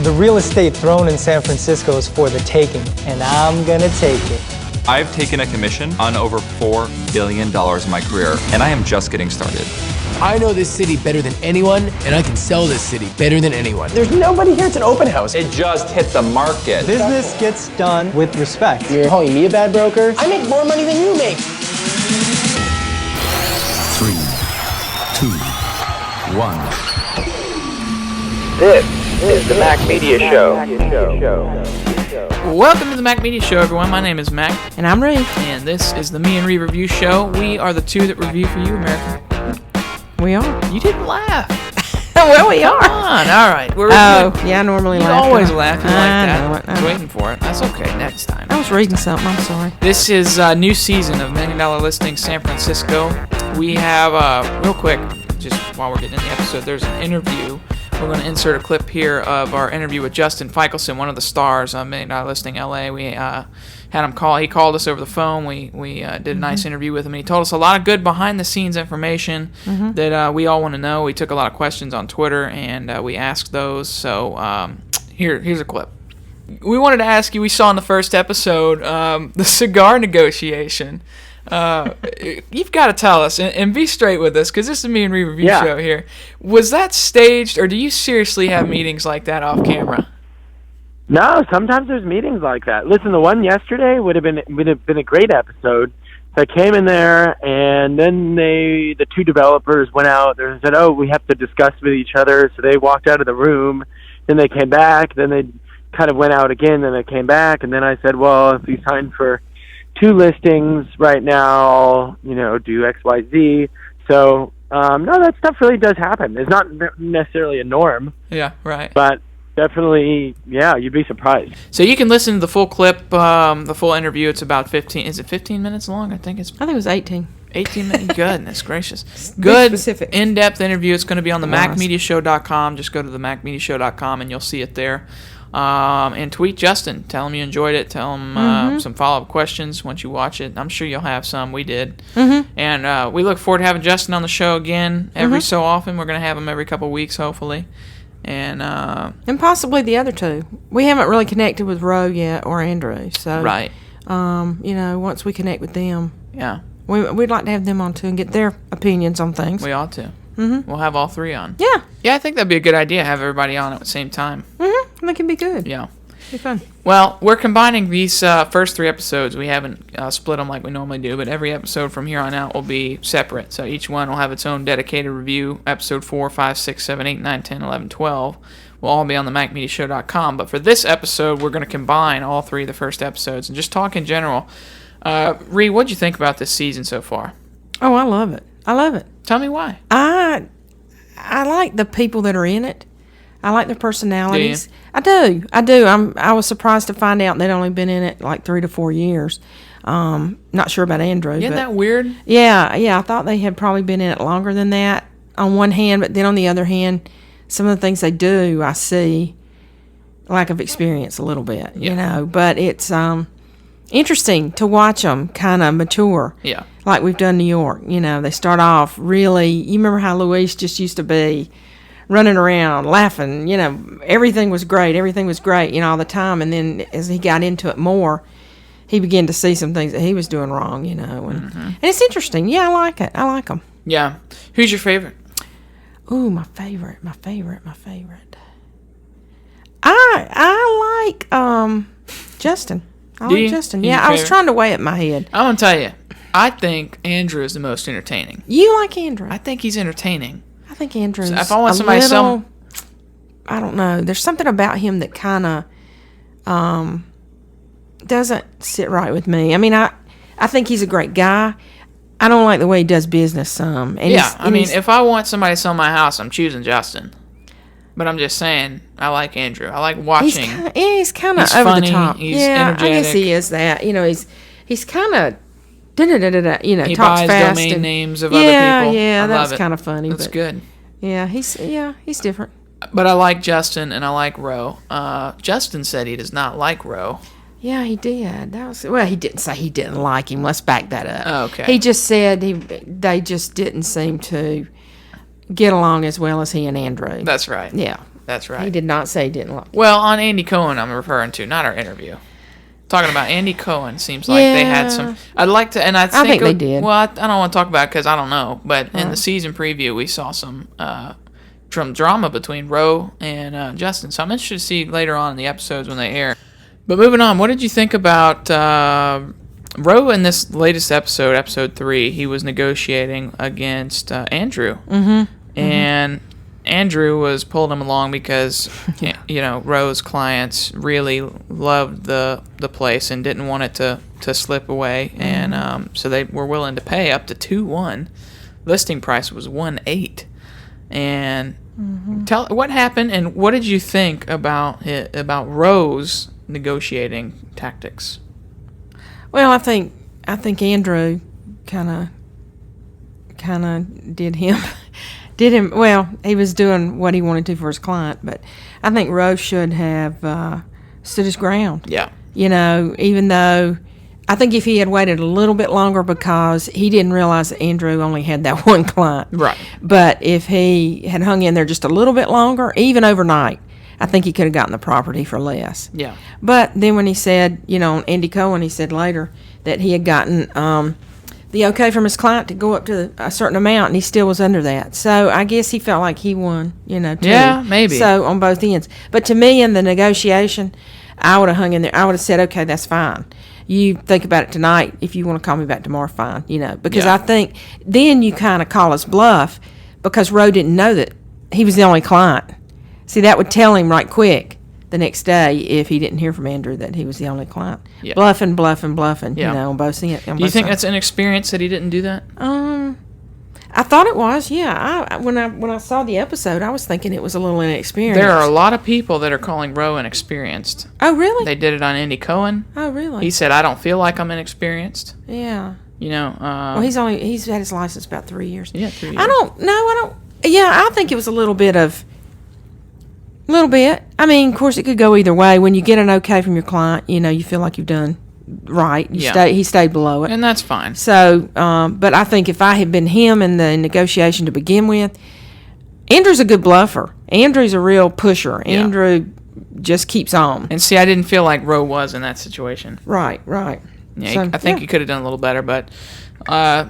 The real estate throne in San Francisco is for the taking, and I'm gonna take it. I've taken a commission on over $4 billion in my career, and I am just getting started. I know this city better than anyone, and I can sell this city better than anyone. There's nobody here. It's an open house. It just hit the market. Business gets done with respect. You're calling me a bad broker? I make more money than you make. 3, 2, 1. This is the Mac Media Show. Welcome to the Mac Media Show, everyone. My name is Mac. And I'm Ree. And this is the Me and Ree Review Show. We are the two that review for you, America. We are. You didn't laugh. Well, we are. Come on. All right. We're yeah, I normally you laugh. You always laugh. You like that. Know it. I was waiting for it. That's okay. Next time. I was reading something. I'm sorry. This is a new season of $1 Million Listing San Francisco. We have, real quick, just while we're getting in the episode, there's an interview. We're going to insert a clip here of our interview with Justin Fichelson, one of the stars on $1 Million Listing LA. We had him call. He called us over the phone. We did a nice interview with him, and he told us a lot of good behind-the-scenes information that we all want to know. We took a lot of questions on Twitter, and we asked those. So here's a clip. We wanted to ask you, we saw in the first episode the cigar negotiation. You've got to tell us and be straight with us, because this is a Me and Ree Review show here. Was that staged, or do you seriously have meetings like that off camera? No, sometimes there's meetings like that. Listen, the one yesterday would have been a great episode. So I came in there, and then the two developers went out there and said, "Oh, we have to discuss with each other." So they walked out of the room. Then they came back. Then they kind of went out again. Then they came back, and then I said, "Well, if you signed for 2 listings right now, do X, Y, Z." So no, that stuff really does happen. It's not necessarily a norm. Yeah, right. But definitely, yeah, you'd be surprised. So you can listen to the full clip, the full interview. It's about 15. Is it 15 minutes long? I think it was 18. 18 minutes. Goodness gracious. Good, specific. In-depth interview. It's going to be on the MacMediaShow.com. Just go to the MacMediaShow.com and you'll see it there. And tweet Justin. Tell him you enjoyed it. Tell him some follow-up questions once you watch it. I'm sure you'll have some. We did. And we look forward to having Justin on the show again every so often. We're going to have him every couple of weeks, hopefully. And possibly the other two. We haven't really connected with Roh yet or Andrew. So right. Once we connect with them, yeah, we'd like to have them on too and get their opinions on things. We ought to. We'll have all 3 on. Yeah. Yeah, I think that'd be a good idea. Have everybody on at the same time. That could be good. Yeah. Be fun. Well, we're combining these first 3 episodes. We haven't split them like we normally do, but every episode from here on out will be separate. So each one will have its own dedicated review. Episode 4, 5, 6, 7, 8, 9, 10, 11, 12 will all be on the MacMediaShow.com. But for this episode, we're going to combine all 3 of the first episodes and just talk in general. Ree, what'd you think about this season so far? Oh, I love it. Tell me why. I like the people that are in it. I like their personalities. Do you? I do. I was surprised to find out they'd only been in it like 3 to 4 years. Not sure about Andrew. Isn't that weird? Yeah. I thought they had probably been in it longer than that on one hand, but then on the other hand, some of the things they do, I see lack of experience a little bit, But it's interesting to watch them kind of mature. Yeah. Like we've done New York. They start off really, you remember how Luis just used to be running around, laughing, everything was great all the time. And then as he got into it more, he began to see some things that he was doing wrong, and it's interesting. Yeah, I like it. I like them. Yeah. Who's your favorite? Ooh, my favorite. I like Justin. Justin. Yeah, I was trying to weigh it in my head. I'm going to tell you, I think Andrew is the most entertaining. You like Andrew? I think he's entertaining. I think Andrew's if I want somebody I don't know. There's something about him that kind of doesn't sit right with me. I mean, I think he's a great guy. I don't like the way he does business And if I want somebody to sell my house, I'm choosing Justin. But I'm just saying, I like Andrew. I like watching. He's kind of over funny, the top. He's energetic. I guess he is that. He's kind of he talks buys fast domain names of other people. Yeah, that's kind of funny. That's good. Yeah, he's different. But I like Justin and I like Roh. Justin said he does not like Roh. Yeah, he did. He didn't say he didn't like him. Let's back that up. Oh, okay. He just said they just didn't seem to get along as well as he and Andrew. That's right. Yeah. That's right. He did not say he didn't like it. Well, on Andy Cohen, I'm referring to, not our interview. Talking about Andy Cohen, seems like they had some. I'd like to, and I think they did. Well, I don't want to talk about it because I don't know. But in the season preview, we saw some drama between Roh and Justin. So I'm interested to see later on in the episodes when they air. But moving on, what did you think about Roh in this latest episode, episode 3? He was negotiating against Andrew, and Andrew was pulling him along because Roh's clients really loved the place and didn't want it to slip away, and so they were willing to pay up to 2.1. Listing price was 1.8, and tell what happened and what did you think about Roh's negotiating tactics? Well, I think Andrew kind of did him. Well, he was doing what he wanted to for his client, but I think Roh should have stood his ground. Yeah. Even though I think if he had waited a little bit longer because he didn't realize that Andrew only had that one client. Right. But if he had hung in there just a little bit longer, even overnight, I think he could have gotten the property for less. Yeah. But then when he said, on Andy Cohen, he said later that he had gotten the okay from his client to go up to a certain amount, and he still was under that. So I guess he felt like he won, too. Yeah, maybe. So on both ends. But to me, in the negotiation, I would have hung in there. I would have said, okay, that's fine. You think about it tonight. If you want to call me back tomorrow, fine. Because I think then you kind of call us bluff because Roh didn't know that he was the only client. See, that would tell him right quick the next day if he didn't hear from Andrew that he was the only client. Yeah. Bluffing, Yeah. on both ends. Do you think that's inexperience that he didn't do that? I thought it was, yeah. When I saw the episode, I was thinking it was a little inexperienced. There are a lot of people that are calling Roh inexperienced. Oh, really? They did it on Andy Cohen. Oh, really? He said, I don't feel like I'm inexperienced. Yeah. Well, he's had his license about 3 years. Yeah, 3 years. I don't. Yeah, I think it was a little bit. I mean, of course, it could go either way. When you get an okay from your client, you feel like you've done right. He stayed below it. And that's fine. So, but I think if I had been him in the negotiation to begin with, Andrew's a good bluffer. Andrew's a real pusher. Yeah. Andrew just keeps on. And see, I didn't feel like Roh was in that situation. Right. Yeah, So, I think he could have done a little better, but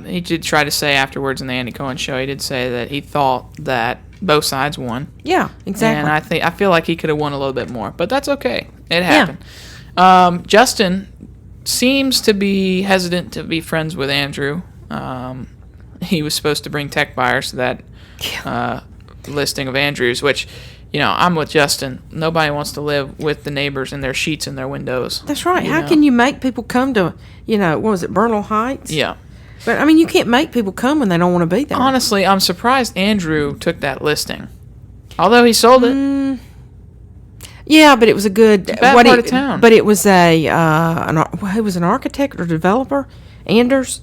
he did try to say afterwards in the Andy Cohen show, he did say that he thought that both sides won. Yeah, exactly. And I feel like he could have won a little bit more, but that's okay. It happened. Justin seems to be hesitant to be friends with Andrew. He was supposed to bring tech buyers to that listing of Andrew's, which, I'm with Justin. Nobody wants to live with the neighbors and their sheets in their windows. That's right. How can you make people come to, what was it, Bernal Heights? Yeah. But, I mean, you can't make people come when they don't want to be there. Honestly, I'm surprised Andrew took that listing. Although he sold it. Yeah, but it was a good... It's a bad part of town. But it was he was an architect or developer, Anders.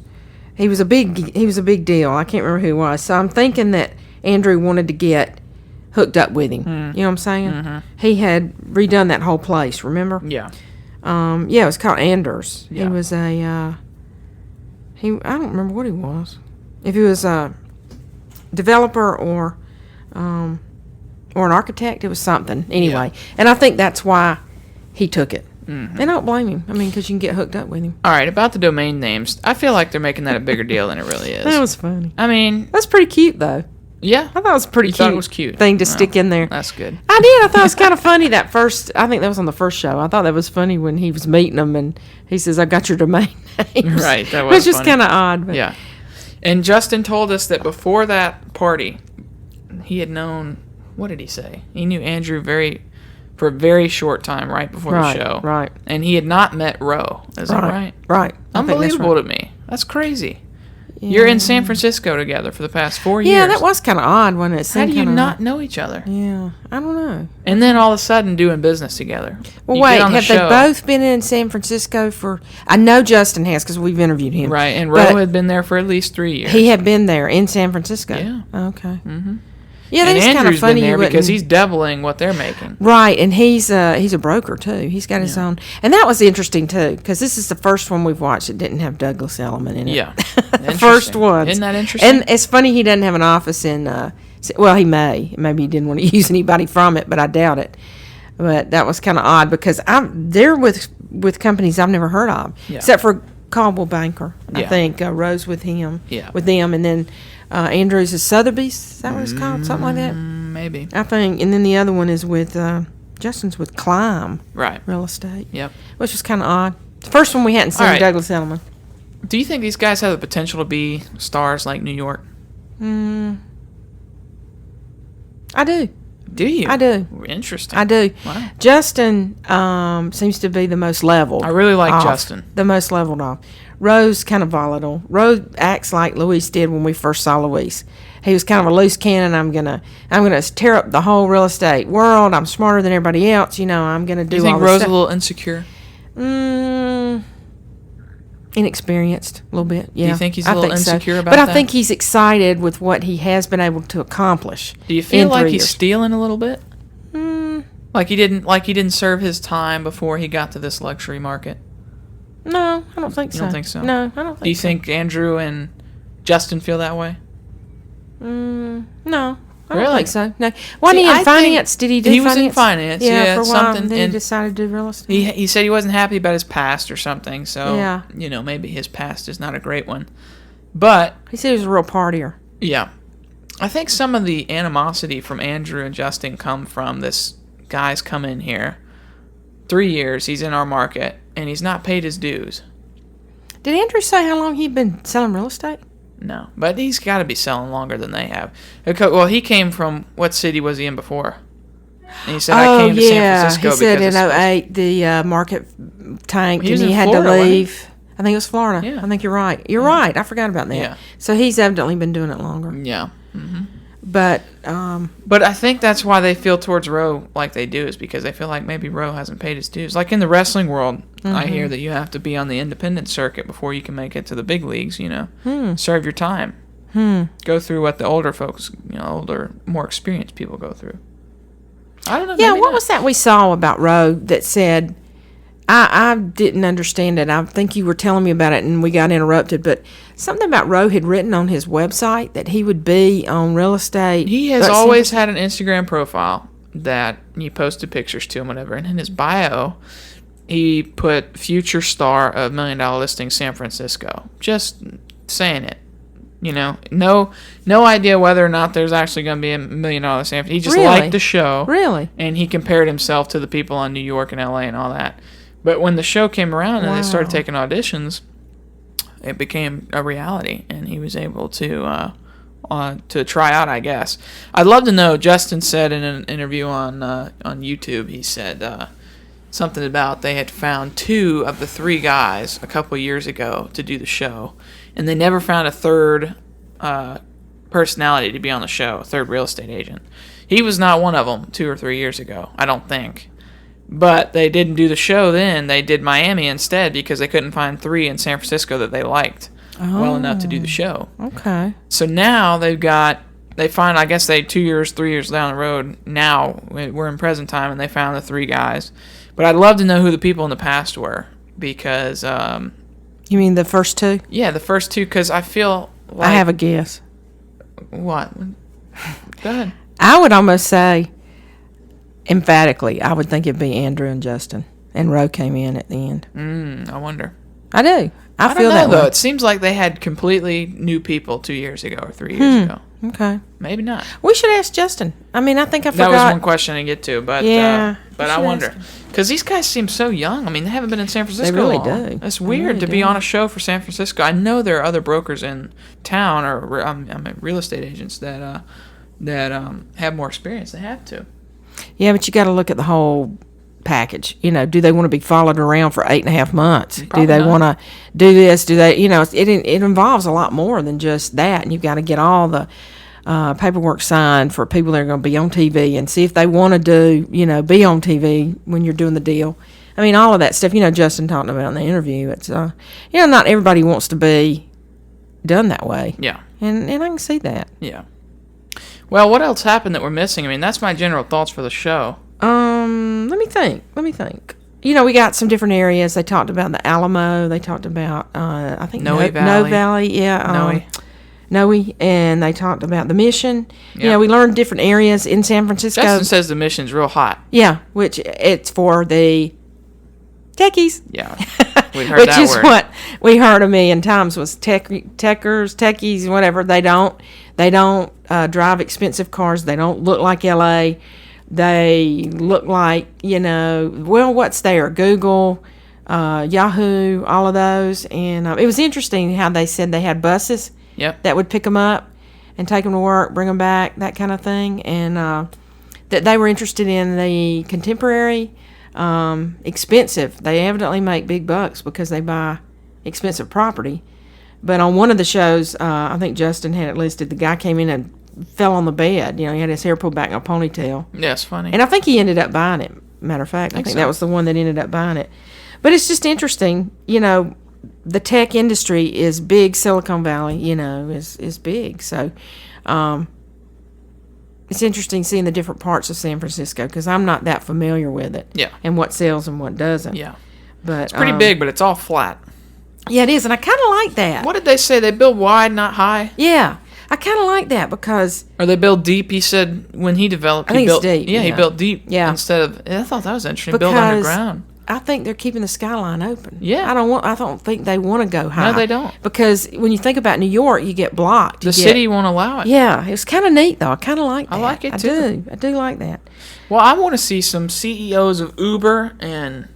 He was a big deal. I can't remember who he was. So I'm thinking that Andrew wanted to get hooked up with him. You know what I'm saying? Mm-hmm. He had redone that whole place, remember? Yeah. It was called Anders. Yeah. He was I don't remember what he was. If he was a developer or an architect, it was something. Anyway, and I think that's why he took it. Mm-hmm. And I don't blame him. I mean, because you can get hooked up with him. All right, about the domain names, I feel like they're making that a bigger deal than it really is. That was funny. I mean, that's pretty cute, though. Yeah, I thought it was pretty you cute. Thought it was cute thing to stick in there. That's good. I did. I thought it was kind of funny that first. I think that was on the first show. I thought that was funny when he was meeting them and he says, "I got your domain names." Right. That was. Which is kind of odd. But. Yeah. And Justin told us that before that party, he had known. What did he say? He knew Andrew for a very short time, right before the show. Right. And he had not met Roh. Is that right? Right. Unbelievable to me. That's crazy. Yeah. You're in San Francisco together for the past 4 years. Yeah, that was kind of odd, wasn't it? How do you not know each other? Yeah, I don't know. And then all of a sudden doing business together. Well, wait, have they both been in San Francisco for... I know Justin has because we've interviewed him. Right, and Roh had been there for at least 3 years. He had been there in San Francisco. Yeah. Okay. Mm-hmm. Yeah, that's kind of funny. Been there because he's doubling what they're making. Right, and he's a broker too. He's got his own, and that was interesting too because this is the first one we've watched that didn't have Douglas Elliman in it. Yeah, the first one. Isn't that interesting? And it's funny he doesn't have an office in Well, he may. Maybe he didn't want to use anybody from it, but I doubt it. But that was kind of odd because they're with companies I've never heard of, except for Caldwell Banker. I think Rose with him, with them, and then Andrews is Sotheby's. Is that what it's called? Something like that. Maybe. I think, and then the other one is with Justin's with Climb Real Estate. Yep. Which was kind of odd. The first one we hadn't seen, Douglas Elliman. Do you think these guys have the potential to be stars like New York? I do. Do you? I do. Interesting. I do. Wow. Justin seems to be the most leveled. I really like off, Justin. The most leveled off. Rose kind of volatile. Rose acts like Luis did when we first saw Luis. He was kind of a loose cannon. I'm gonna tear up the whole real estate world. I'm smarter than everybody else. I'm gonna do. You think all Rose this a little insecure? Inexperienced, a little bit. Yeah. Do you think he's a little insecure about that? that? But I think he's excited with what he has been able to accomplish. Do you feel like he's years. stealing a little bit? Like he didn't serve his time before he got to this luxury market? No, I don't think so. You don't think so? No, I don't think so. Do you think Andrew and Justin feel that way? No. I Really? don't think so. No. Wasn't he in finance? Did he do finance? He was in finance, yeah, for a while, something. and then he and decided to do real estate. he said he wasn't happy about his past or something, so, Yeah. maybe his past is not a great one. But, He said he was a real partier. yeah, I think some of the animosity from Andrew and Justin come from this guy's come in here, 3 years, he's in our market, and he's not paid his dues. Did Andrew say how long he'd been selling real estate? No, but he's got to be selling longer than they have. Well, he came from, what city was he in before? And he said, I came to San Francisco he said in because 08 the market tanked He was and he in had Florida, to wasn't he? leave. I think it was Florida. Yeah. I think you're right. You're right. I forgot about that. Yeah. So he's evidently been doing it longer. Yeah. But But I think that's why they feel towards Roe like they do, is because they feel like maybe Roe hasn't paid his dues. Like in the wrestling world, I hear that you have to be on the independent circuit before you can make it to the big leagues, Serve your time. Go through what the older folks, older, more experienced people go through. I don't know. yeah, maybe what not. was that we saw about Roe that said, I didn't understand it. I think you were telling me about it and we got interrupted, but something about Roe had written on his website that he would be on real estate. He has always had an Instagram profile that he posted pictures to and whatever, and in his bio, he put future star of $1 Million Listing San Francisco. Just saying it. No idea whether or not there's actually going to be a $1 Million San Francisco. He just Really? liked the show. Really? And he compared himself to the people on New York and LA and all that. But when the show came around and they started taking auditions, it became a reality, and he was able to try out, I guess. I'd love to know. Justin said in an interview on YouTube, he said something about they had found 2 of the 3 guys a couple of years ago to do the show, and they never found a third personality to be on the show, a third real estate agent. He was not one of them 2 or 3 years ago, I don't think. But they didn't do the show then. They did Miami instead because they couldn't find 3 in San Francisco that they liked well enough to do the show. Okay. So now they find, I guess 2 years, 3 years down the road, now we're in present time, and they found the 3 guys. But I'd love to know who the people in the past were because... You mean the first 2? Yeah, the first 2, because I feel like... I have a guess. What? Go ahead. I would almost say, emphatically, I would think it'd be Andrew and Justin, and Roe came in at the end. I wonder. I do. I don't feel know, that though. way. It seems like they had completely new people 2 years ago or 3 years ago. Okay. Maybe not. We should ask Justin. I mean, I think I forgot. That was one question I get to, but Yeah, but we I should wonder ask him. because these guys seem so young. I mean, they haven't been in San Francisco. really long. do. It's They weird really to be do. on a show for San Francisco. I know there are other brokers in town or real estate agents that have more experience. They have to. Yeah, but you got to look at the whole package. Do they want to be followed around for 8.5 months? Probably do they not. want to do this? Do they? It involves a lot more than just that, and you've got to get all the paperwork signed for people that are going to be on TV and see if they want to do, be on TV when you're doing the deal. I mean, all of that stuff. Justin talked about in the interview. It's not everybody wants to be done that way. Yeah. And I can see that. Yeah. Well, what else happened that we're missing? I mean, that's my general thoughts for the show. Let me think. We got some different areas. They talked about the Alamo. They talked about, I think, Noe Noe Valley. Valley. Yeah. Noe. Noe, and they talked about the mission. Yeah. You know, we learned different areas in San Francisco. Justin says the mission's real hot. Yeah, which it's for the techies. Yeah, we heard Which that is word. what we heard a million times was techies, whatever. They don't drive expensive cars. They don't look like LA. They look like, what's there? Google, Yahoo, all of those. And it was interesting how they said they had buses Yep. that would pick them up and take them to work, bring them back, that kind of thing. And that they were interested in the contemporary, expensive. They evidently make big bucks because they buy expensive property. But on one of the shows, I think Justin had it listed, the guy came in and fell on the bed. He had his hair pulled back in a ponytail. Yeah, it's funny. And I think he ended up buying it. Matter of fact, I think so. that was the one that ended up buying it. But it's just interesting, the tech industry is big. Silicon Valley, is big. So it's interesting seeing the different parts of San Francisco because I'm not that familiar with it. Yeah. And what sells and what doesn't. Yeah. But It's pretty big, but it's all flat. Yeah, it is, and I kind of like that. What did they say? They build wide, not high? Yeah, I kind of like that because Or they build deep, he said, when he developed. I think he built, it's deep, Yeah, he yeah. built deep Yeah. instead of... I thought that was interesting. Build because underground. I think they're keeping the skyline open. Yeah. I don't think they want to go high. they don't. Because when you think about New York, you get blocked. The city won't allow it. Yeah, it's kind of neat though. I kind of like that. I like it, too. I do like that. Well, I want to see some CEOs of Uber and,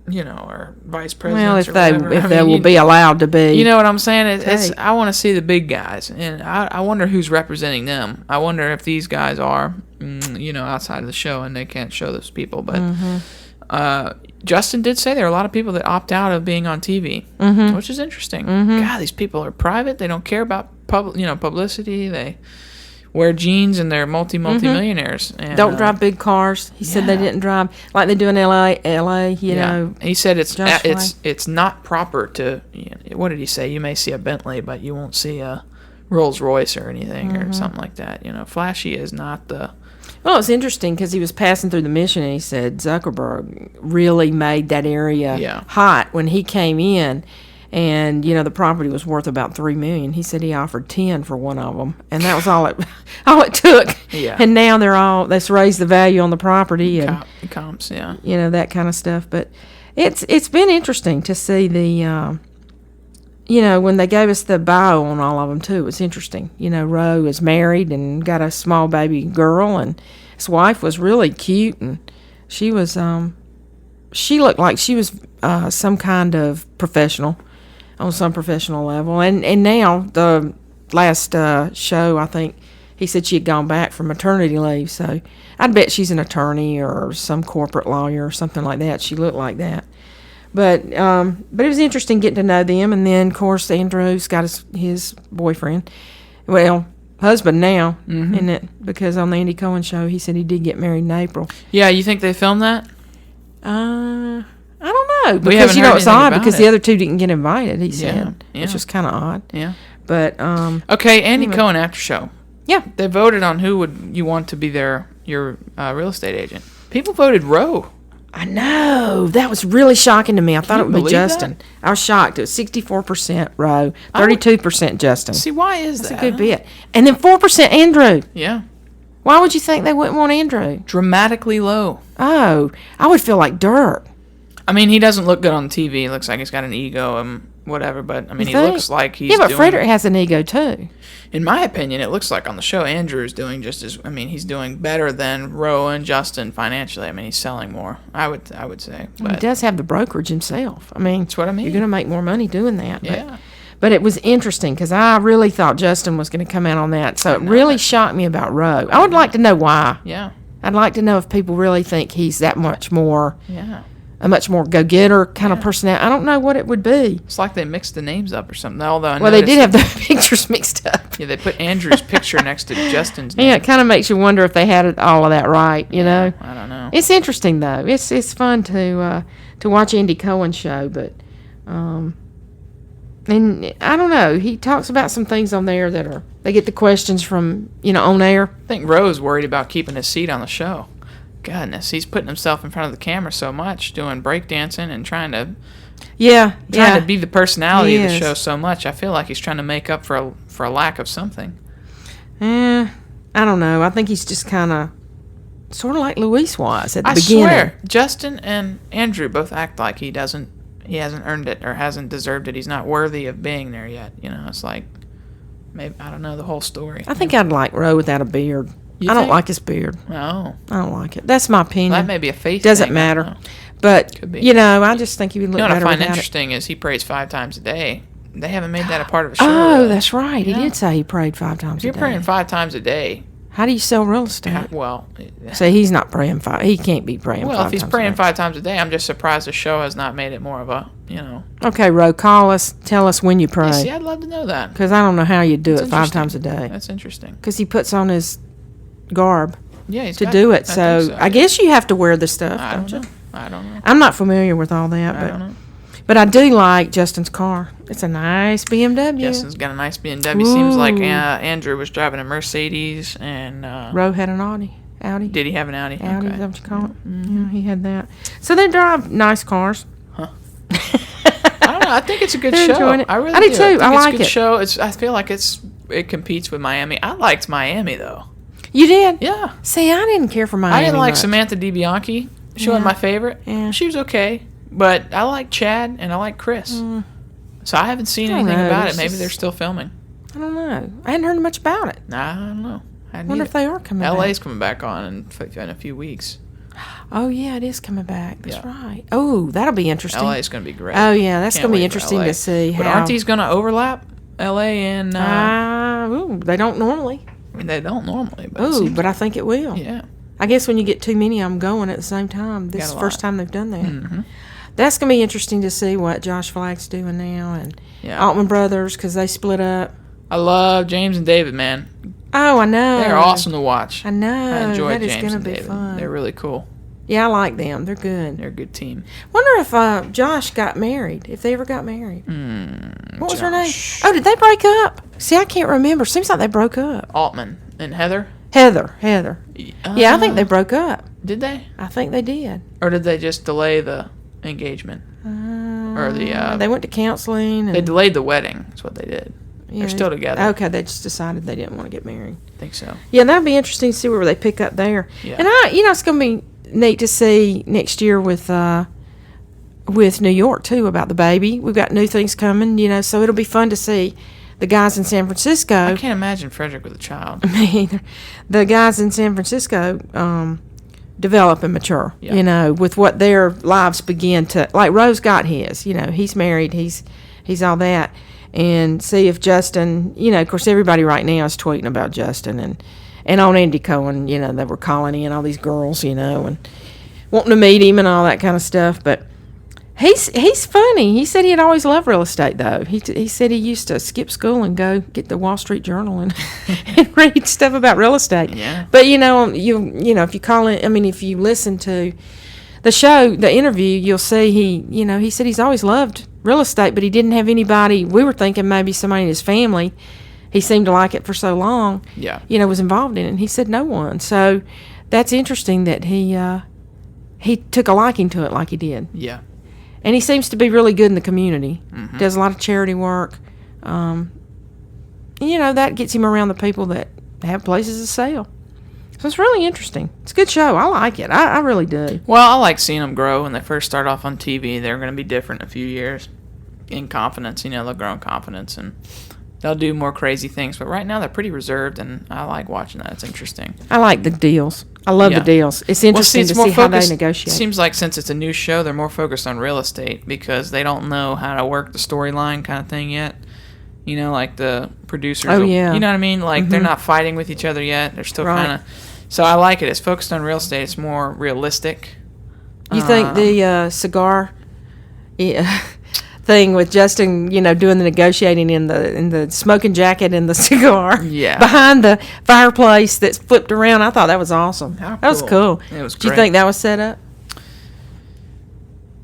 or vice presidents Well, or whatever. if I they mean, will be allowed to be. You know what I'm saying? It's Hey. I want to see the big guys, and I wonder who's representing them. I wonder if these guys are, outside of the show, and they can't show those people. But Justin did say there are a lot of people that opt out of being on TV, which is interesting. God, these people are private. They don't care about publicity. They wear jeans, and they're multi-millionaires. And, Don't drive big cars. He said they yeah. didn't drive like they do in LA. He said Josh it's not proper to. What did he say? You may see a Bentley, but you won't see a Rolls Royce or anything or something like that. Flashy is not the. Well, it's interesting because he was passing through the mission and he said Zuckerberg really made that area hot when he came in. And, the property was worth about $3 million. He said he offered 10 for one of them. And that was all it took. Yeah. And now let's raise the value on the property and, Comps, yeah. That kind of stuff. But it's been interesting to see the, when they gave us the bio on all of them, too. It was interesting. Roe is married and got a small baby girl. And his wife was really cute. And she was, she looked like she was some kind of professional. On some professional level. And now, the last show, I think, he said she had gone back from maternity leave. So I'd bet she's an attorney or some corporate lawyer or something like that. She looked like that. But it was interesting getting to know them. And then, of course, Andrew's got his boyfriend. Well, husband now, isn't it? Because on the Andy Cohen show, he said he did get married in April. Yeah, you think they filmed that? I don't know, We haven't because heard it's anything odd about because it. the other two didn't get invited. He said, yeah. which is kind of odd. Yeah. But Okay, Andy Cohen after show. yeah, They voted on who would you want to be your real estate agent. People voted Roe. I know that was really shocking to me. I thought you it would be believe Justin. that? I was shocked. It was 64% Roe, 32% Justin. See, why is That's that? a good bit, and then 4% Andrew. Yeah. Why would you think they wouldn't want Andrew? Dramatically low. Oh, I would feel like dirt. I mean, he doesn't look good on TV. He looks like he's got an ego and whatever, but I mean, he think? looks like he's Yeah, but doing, Frederick has an ego too. in my opinion, it looks like on the show Andrew's doing he's doing better than Roe and Justin financially. I mean, he's selling more. I would say. He But does have the brokerage himself. I mean, that's what I mean. You're going to make more money doing that. Yeah. But it was interesting because I really thought Justin was going to come out on that. So it really shocked me about Roe. I would like to know why. Yeah. I'd like to know if people really think he's that much more, Yeah. a much more go-getter kind of personality. I don't know what it would be. It's like they mixed the names up or something. Although I Well, they did noticed- have the pictures mixed up. Yeah, they put Andrew's picture next to Justin's name. Yeah, it kind of makes you wonder if they had all of that right, you know? I don't know. It's interesting, though. It's fun to watch Andy Cohen's show, but... and I don't know. He talks about some things on there that are... They get the questions from, on air. I think Roe's worried about keeping his seat on the show. Goodness, he's putting himself in front of the camera so much, doing breakdancing and trying to Yeah, trying to be the personality He of the is. show so much. I feel like he's trying to make up for a lack of something. I don't know. I think he's just kind of sort of like Luis was at the I beginning. swear, Justin and Andrew both act like he hasn't earned it or hasn't deserved it. He's not worthy of being there yet. You know, it's like maybe I don't know the whole story. I think I'd like Roe without a beard. You I don't think? like his beard. Oh, I don't like it. That's my opinion. that may be a face. Doesn't thing, I don't matter. know. But Could be. you know, I just think he would look You know what I better find without it. interesting is he prays 5 times a day. They haven't made that a part of a show. Oh, really. that's right. Yeah. He did say he prayed 5 times If you're a day. praying 5 times a day, How do you sell real estate? well, So he's not praying 5. He can't be praying 5 well, if he's times praying a day. 5 times a day, I'm just surprised the show has not made it more of a, you know. Okay, Roe, call us. Tell us when you See, pray. I'd love to know that. Because I don't know how you do That's it 5 interesting. times a day. That's interesting. Because he puts on his garb Yeah, he's to got- do it. I So think so, I yeah. guess you have to wear the stuff. I don't don't you? know. I don't know. I'm not familiar with all that, I don't know. but I do like Justin's car. It's a nice BMW. Justin's got a nice BMW. Seems like Ooh. Andrew was driving a Mercedes, and Roe had an Audi. did he have an Audi? Audi, Okay. is that what you call it? Yeah, he had that. So they drive nice cars. I don't know. I think it's a good They're show. enjoying it. I really I do do. too. I, think I it's like a good it. show. I feel like it competes with Miami. I liked Miami though. You did? Yeah. See, I didn't care for Miami I didn't like much. Samantha DiBianchi. She wasn't Yeah. my favorite. Yeah. She was okay, but I like Chad and I like Chris. So I haven't seen I don't anything know, about it. it's Maybe just- they're still filming. I don't know. I hadn't heard much about it. I don't know. I Wonder if they are coming LA's back. coming back on in a few weeks. Oh, yeah, it is coming back. That's Yeah. right. Oh, that'll be interesting. LA's going to be great. Oh, yeah, that's Can't going to be wait for interesting LA. to see But how. aren't these going to overlap? LA and They don't normally. I mean, they don't normally. But it Oh, seems- but I think it will. yeah. I guess when you get too many of them going at the same time, this Got is a the first lot. time they've done that. Mm-hmm. That's going to be interesting to see what Josh Flagg's doing now and Yeah. Altman Brothers because they split up. I love James and David, man. Oh, I know. They're awesome to watch. I know. I enjoy That is James going to and be David. fun. They're really cool. Yeah, I like them. They're good. They're a good team. Wonder if Josh got married. If they ever got married. What was her name? Josh. Oh, did they break up? See, I can't remember. Seems like they broke up. Altman and Heather. Heather. Yeah, I think they broke up. Did they? I think they did. Or did they just delay the engagement? Or the They went to counseling. And, they delayed the wedding. That's what they did. yeah, They're still together. Okay, they just decided they didn't want to get married. I think so. Yeah, that'd be interesting to see where they pick up there. Yeah. And it's going to be neat to see next year with New York too about the baby. We've got new things coming, so it'll be fun to see the guys in San Francisco. I can't imagine Frederick with a child. Me either. The guys in San Francisco develop and mature, Yeah. with what their lives begin to, like Rose got his, he's married, he's all that. And see if Justin, of course everybody right now is tweeting about Justin and on Andy Cohen, they were calling in all these girls, and wanting to meet him and all that kind of stuff. But he's funny. He said he had always loved real estate, though. He said he used to skip school and go get the Wall Street Journal and, and read stuff about real estate. Yeah. But if you call it, if you listen to the show, the interview, you'll see he said he's always loved real estate, but he didn't have anybody. We were thinking maybe somebody in his family. He seemed to like it for so long. Yeah. Was involved in it. And he said no one. So that's interesting that he took a liking to it like he did. Yeah. And he seems to be really good in the community. Does a lot of charity work. That gets him around the people that have places to sell. So it's really interesting. It's a good show. I like it. I really do. Well, I like seeing them grow when they first start off on TV. They're going to be different in a few years. In confidence, they'll grow in confidence and they'll do more crazy things. But right now, they're pretty reserved, and I like watching that. It's interesting. I like the deals. I love Yeah. the deals. It's interesting it's to more see how they focused- negotiate. It seems like since it's a new show, they're more focused on real estate because they don't know how to work the storyline kind of thing yet. Like the producers. Oh, yeah. You know what I mean? Like they're not fighting with each other yet. They're still Right. kind of. So I like it. It's focused on real estate. It's more realistic. You think the cigar thing with Justin, doing the negotiating in the smoking jacket and the cigar Yeah. behind the fireplace that's flipped around, I thought that was awesome. How That was cool. It was Do you great. think that was set up?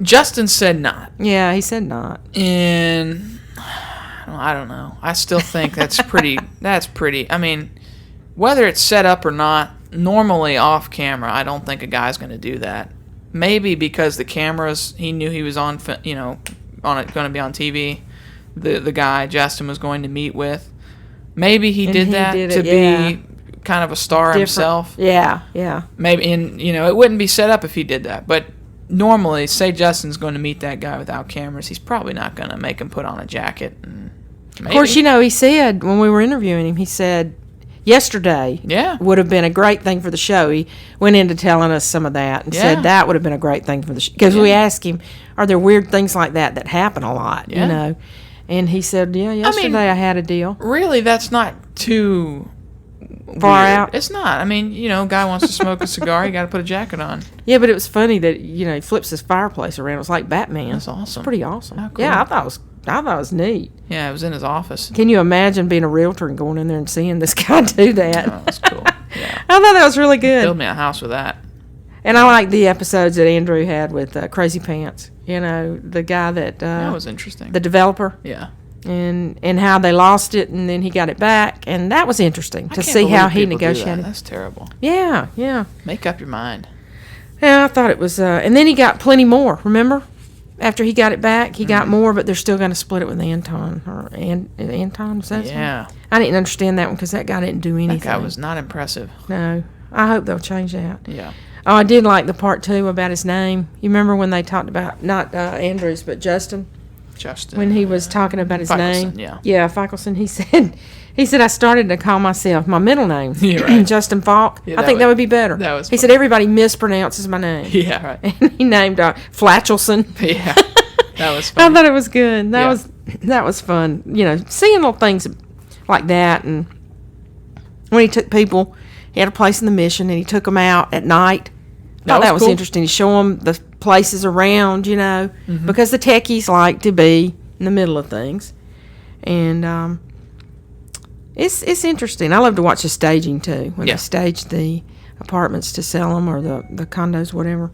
Justin said not. Yeah, he said not. And I don't know. I still think that's pretty. That's pretty. I mean, whether it's set up or not, normally off camera, I don't think a guy's going to do that. Maybe because the cameras, he knew he was on, going to be on TV. The guy Justin was going to meet with. Maybe he did that to be kind of a star himself. Yeah. Maybe, and it wouldn't be set up if he did that. But normally, say Justin's going to meet that guy without cameras, he's probably not going to make him put on a jacket. And of course, he said when we were interviewing him, he said yesterday would have been a great thing for the show. He went into telling us some of that and said that would have been a great thing for the show. Because we asked him, are there weird things like that happen a lot, And he said, yesterday I had a deal. Really, that's not too far weird. out. It's not. I mean, guy wants to smoke a cigar, you got to put a jacket on. Yeah, but it was funny that, he flips his fireplace around. It was like Batman. That's awesome. It's pretty awesome. Oh, cool. Yeah, I thought it was neat. Yeah, it was in his office. Can you imagine being a realtor and going in there and seeing this guy do that? Oh, that's cool. Yeah. I thought that was really good. Build me a house with that. And I like the episodes that Andrew had with Crazy Pants. The guy that was interesting. The developer. Yeah. And how they lost it, and then he got it back, and that was interesting to see how he negotiated. That's terrible. Yeah. Make up your mind. Yeah, I thought it was, and then he got plenty more. Remember, after he got it back, he got more, but they're still going to split it with Anton Anton. Is that his name? I didn't understand that one because that guy didn't do anything. That guy was not impressive. No, I hope they'll change that. Yeah. Oh, I did like the part 2 about his name. You remember when they talked about not Andrews but Justin? When he was talking about his Fichelson, name. Yeah, Fichelson. He said I started to call myself my middle name, Justin Falk. I think that would be better. He said everybody mispronounces my name. Yeah, right. And he named Flatchelson. Yeah, that was funny. I thought it was good. That was fun. Seeing little things like that, and when he took people, he had a place in the Mission, and he took them out at night. That was cool. Interesting to show them the places around, because the techies like to be in the middle of things. And it's interesting. I love to watch the staging, too, when they stage the apartments to sell them or the condos, whatever.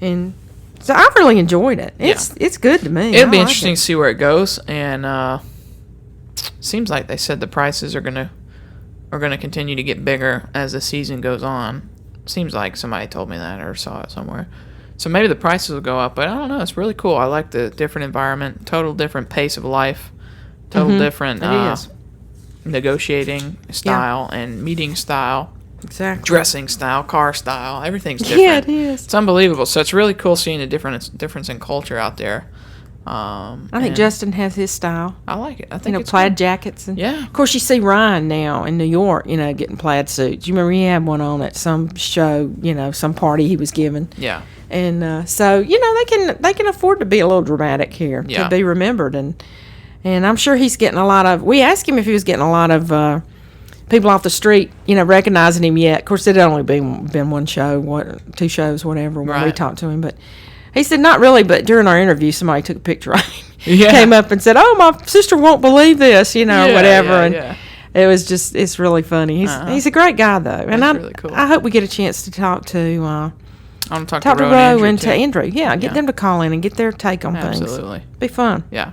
And so I really enjoyed it. It's good to me. It'll be interesting to see where it goes. And seems like they said the prices are gonna continue to get bigger as the season goes on. Seems like somebody told me that or saw it somewhere. So maybe the prices will go up, but I don't know. It's really cool. I like the different environment, total different pace of life, total different negotiating style and meeting style, dressing style, car style. Everything's different. Yeah, it is. It's unbelievable. So it's really cool seeing the difference in culture out there. I think Justin has his style. I like it. I think it's plaid cool. jackets. And yeah. Of course, you see Ryan now in New York, getting plaid suits. You remember he had one on at some show, some party he was giving. Yeah. And so they can afford to be a little dramatic here to be remembered, and I'm sure he's getting a lot of. We asked him if he was getting a lot of people off the street, recognizing him yet. Of course, it had only been one show, 2 shows, whatever, when we talked to him, but. He said, not really, but during our interview, somebody took a picture of him. Yeah. Came up and said, oh, my sister won't believe this, or whatever. And it was just, it's really funny. He's a great guy, though. And really cool. I hope we get a chance to talk to talk to Roh and to Andrew. Yeah, get them to call in and get their take on things. Absolutely. Be fun. Yeah.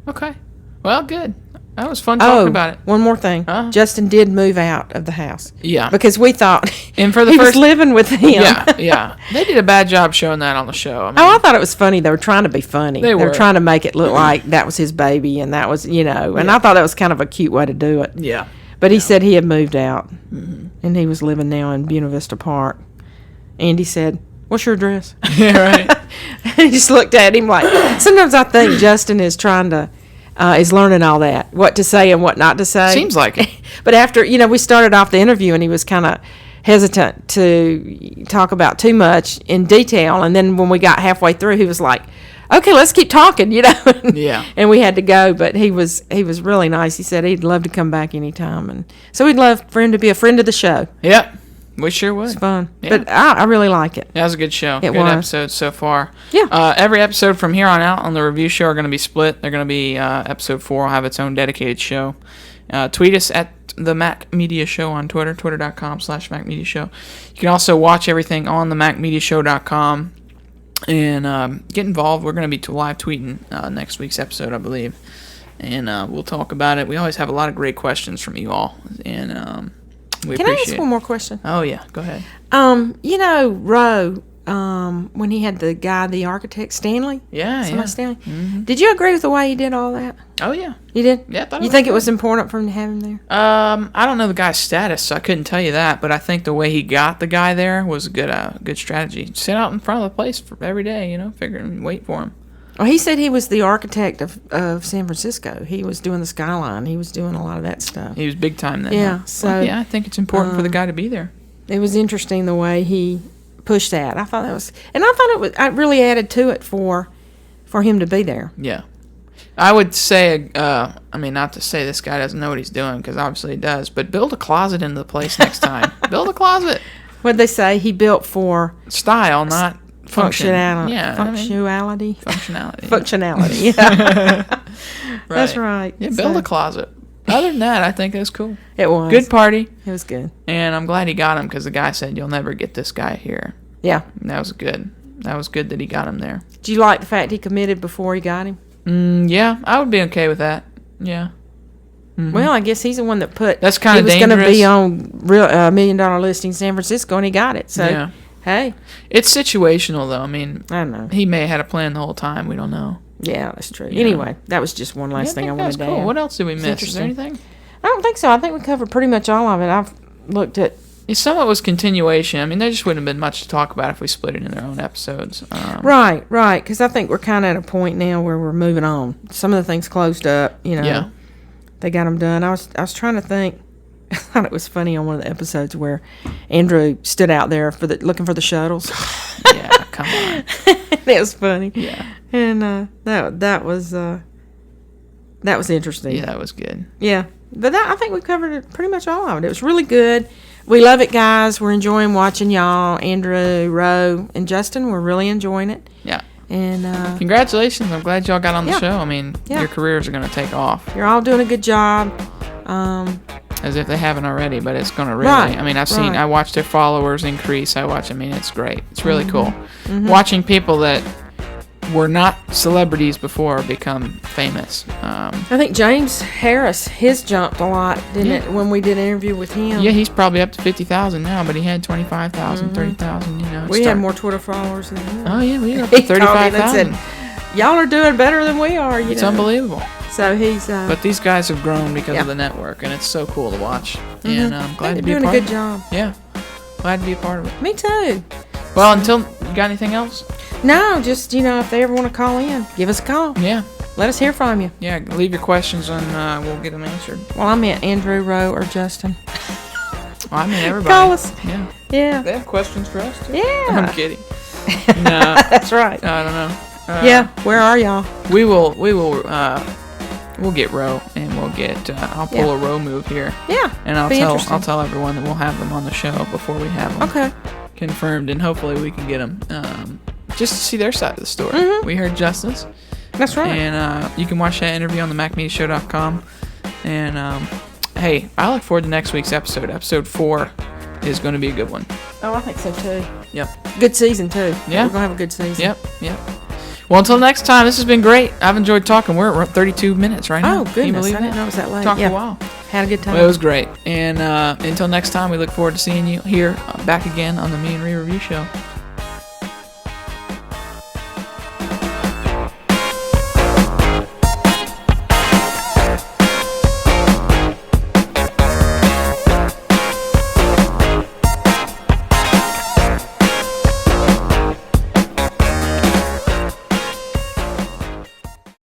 Okay. Well, good. That was fun talking about it. One more thing. Justin did move out of the house. Yeah. Because we thought and for the he first, was living with him. Yeah. They did a bad job showing that on the show. I thought it was funny. They were trying to be funny. They were trying to make it look like that was his baby and that was, and I thought that was kind of a cute way to do it. Yeah. But he said he had moved out and he was living now in Buena Vista Park. And he said, what's your address? Yeah, right. And he just looked at him like, sometimes I think Justin is trying to, is learning all that, what to say and what not to say. Seems like it. But after, we started off the interview and he was kind of hesitant to talk about too much in detail. And then when we got halfway through, he was like, okay, let's keep talking, Yeah. And we had to go, but he was really nice. He said he'd love to come back anytime. And so we'd love for him to be a friend of the show. Yep. We sure would. It's fun. Yeah. But I really like it. That was a good show. Good episode so far. Yeah. Every episode from here on out on the review show are going to be split. They're going to be episode 4 will have its own dedicated show. Tweet us at the Mac Media Show on Twitter, twitter.com/Mac Media Show. You can also watch everything on the MacMediaShow.com and get involved. We're going to be live tweeting next week's episode, I believe. And we'll talk about it. We always have a lot of great questions from you all. And we Can I appreciate ask one more question? Oh, yeah. Go ahead. Roh, when he had the guy, the architect, Stanley? Yeah, Somebody yeah. Stanley? Did you agree with the way he did all that? Oh, yeah. You did? Yeah, I thought You think it was important for him to have him there? I don't know the guy's status, so I couldn't tell you that, but I think the way he got the guy there was a good strategy. Sit out in front of the place for every day, figuring, wait for him. Well, he said he was the architect of San Francisco. He was doing the skyline. He was doing a lot of that stuff. He was big time then. Yeah, huh? so, Well, yeah, I think it's important for the guy to be there. It was interesting the way he pushed that. I thought that was, and I thought it really added to it for him to be there. Yeah. I would say, not to say this guy doesn't know what he's doing, because obviously he does, but build a closet into the place next time. Build a closet. What'd they say? He built for Style, not function. functionality. Yeah. Functionality. Functionality. Functionality. Yeah. That's right. Yeah, build So, a closet. Other than that, I think it was cool. It was. Good party. It was good. And I'm glad he got him, because the guy said, you'll never get this guy here. Yeah. And that was good. That was good that he got him there. Do you like the fact he committed before he got him? Yeah, I would be okay with that. Yeah. Well, I guess he's the one that put. That's kinda He was going to dangerous. be on real $1 million listing in San Francisco, and he got it. So, Yeah. hey, It's situational, though. I mean, I don't know. he may have had a plan the whole time. We don't know. Yeah, that's true. Yeah. Anyway, that was just one last thing I think that wanted was to cool. add. What else did we miss? Is there interesting. anything? I don't think so. I think we covered pretty much all of it. I've looked at. Some of it was continuation. I mean, there just wouldn't have been much to talk about if we split it in their own episodes. Right. Because I think we're kind of at a point now where we're moving on. Some of the things closed up. Yeah. They got them done. I was trying to think. I thought it was funny on one of the episodes where Andrew stood out there looking for the shuttles. Yeah, come on. It was funny. Yeah. And that was interesting. Yeah, that was good. Yeah. But I think we covered it, pretty much all of it. It was really good. We love it, guys. We're enjoying watching y'all. Andrew, Roe, and Justin, we're really enjoying it. Yeah. And Congratulations. I'm glad y'all got on the Yeah. show. I mean, Yeah. your careers are going to take off. you're all doing a good job. As if they haven't already, but it's going to really. Right, I mean, right. I watched their followers increase. It's great. It's really cool. Mm-hmm. Watching people that were not celebrities before become famous. I think James Harris, his jumped a lot, didn't Yeah. it, when we did an interview with him? Yeah, he's probably up to 50,000 now, but he had 25,000, 30,000, We had more Twitter followers than him. Oh, yeah, we had up He to called me and 35,000. said, y'all are doing better than we are. It's unbelievable. So he's. But these guys have grown because Yeah. of the network, and it's so cool to watch. And I'm glad they're to be a doing part a good of it. job. Yeah, glad to be a part of it. Me too. Well, you got anything else? No, just, if they ever want to call in, give us a call. Yeah. Let us hear from you. Yeah, leave your questions and we'll get them answered. Well, I meant Andrew, Roe, or Justin. Well, I mean, everybody. Call us. Yeah. Yeah. They have questions for us, too. Yeah. I'm kidding. No, That's right. I don't know. Yeah. Where are y'all? We'll get Roe, and we'll get, I'll pull a Roe move here. Yeah. And I'll Be tell interesting. everyone that we'll have them on the show before we have them Okay. confirmed, and hopefully we can get them just to see their side of the story. Mm-hmm. We heard Justin's, That's right. and you can watch that interview on the MacMediaShow.com. And hey, I look forward to next week's episode. Episode 4 is going to be a good one. Oh, I think so too. Yep. Good season too. Yeah. We're gonna have a good season. Yep. Well, until next time, this has been great. I've enjoyed talking. We're at 32 minutes right now. Oh Can you goodness, believe I didn't that? know it was that late. Talked yeah. a while. Had a good time. Well, it was great. And until next time, we look forward to seeing you here back again on the Me and Ree Review Show.